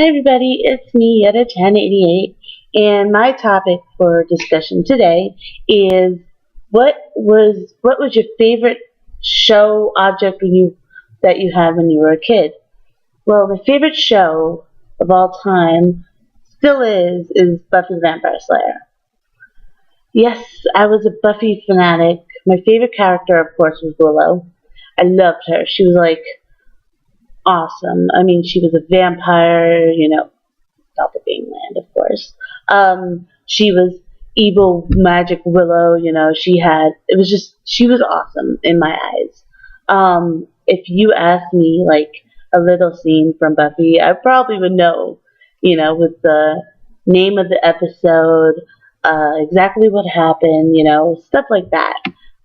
Hi everybody, it's me Yetta 1088, and my topic for discussion today is what was your favorite show object that you had when you were a kid? Well, my favorite show of all time still is Buffy the Vampire Slayer. Yes, I was a Buffy fanatic. My favorite character, of course, was Willow. I loved her. She was like awesome. I mean, she was a vampire, Doppelgangland, of course. She was evil magic Willow. She was awesome in my eyes. If you asked me like a little scene from Buffy, I probably would know, with the name of the episode, exactly what happened, stuff like that.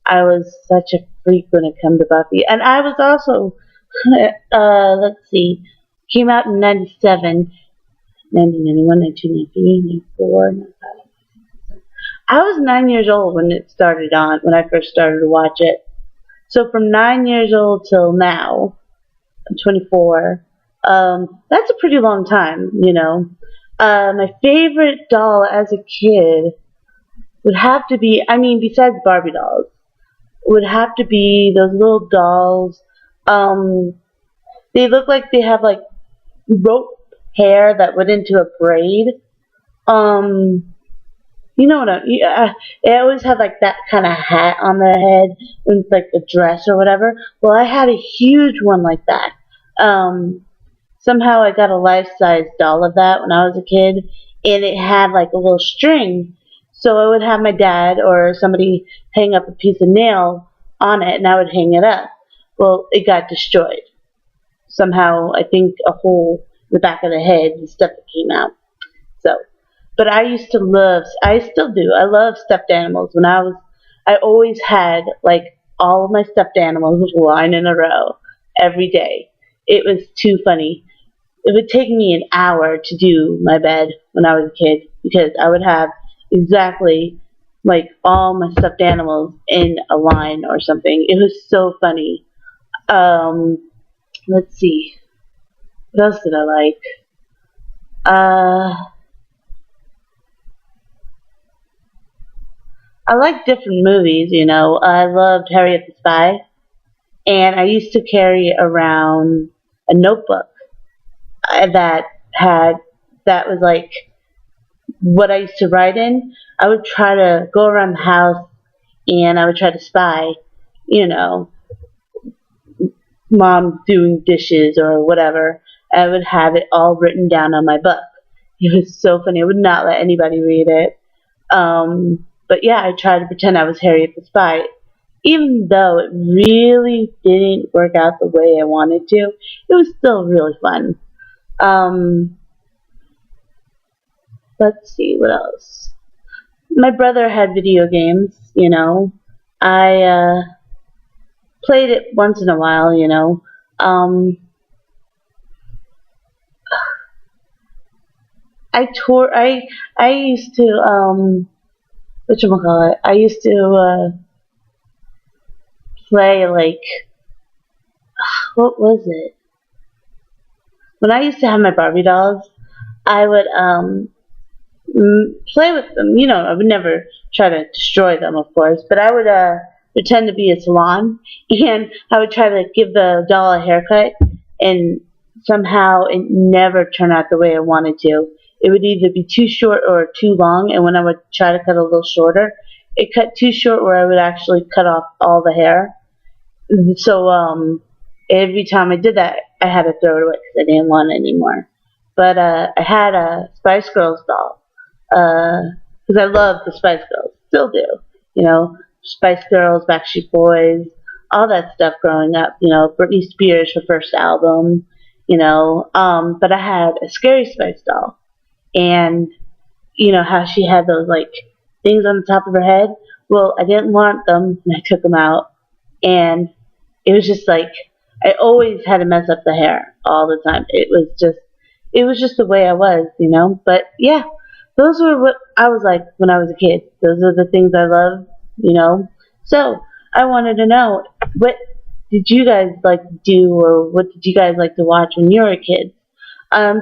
I was such a freak when it came to Buffy, and I was also, let's see, came out in 97. 1991, 1993, 94. I was 9 years old when it started on, when I first started to watch it. So from 9 years old till now, I'm 24. That's a pretty long time. My favorite doll as a kid would have to be, besides Barbie dolls, would have to be those little dolls. They look like they have like rope hair that went into a braid. You know what they always have like that kind of hat on their head with like a dress or whatever. Well, I had a huge one like that. Somehow I got a life-size doll of that when I was a kid, and it had like a little string. So I would have my dad or somebody hang up a piece of nail on it, and I would hang it up. Well, it got destroyed. Somehow, I think a hole in the back of the head and stuff that came out. So, but I still do. I love stuffed animals. I always had like all of my stuffed animals line in a row every day. It was too funny. It would take me an hour to do my bed when I was a kid because I would have exactly like all my stuffed animals in a line or something. It was so funny. Let's see. What else did I like? I like different movies, I loved Harriet the Spy, and I used to carry around a notebook that had, that was like what I used to write in. I would try to go around the house and I would try to spy, you know, mom doing dishes or whatever. I would have it all written down on my book. It was so funny. I would not let anybody read it. But yeah, I tried to pretend I was Harriet the Spy. Even though it really didn't work out the way I wanted to, it was still really fun. Um, let's see, what else? My brother had video games, I played it once in a while, I used to, whatchamacallit, I used to play like, what was it? When I used to have my Barbie dolls, I would play with them. I would never try to destroy them, of course, but I would pretend to be a salon, and I would try to give the doll a haircut, and somehow it never turned out the way I wanted to. It would either be too short or too long, and when I would try to cut a little shorter, it cut too short where I would actually cut off all the hair. So every time I did that, I had to throw it away because I didn't want it anymore. But I had a Spice Girls doll because I love the Spice Girls, still do. Spice Girls, Backstreet Boys, all that stuff growing up. Britney Spears, her first album. But I had a Scary Spice doll, and how she had those like things on the top of her head. Well, I didn't want them, and I took them out, and it was just like I always had to mess up the hair all the time. It was just the way I was, But yeah, those were what I was like when I was a kid. Those are the things I love. So I wanted to know, what did you guys like to do, or what did you guys like to watch when you were a kid?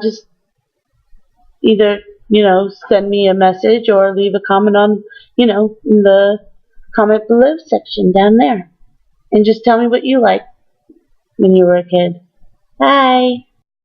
Just either, send me a message or leave a comment on, in the comment below section down there. And just tell me what you liked when you were a kid. Bye.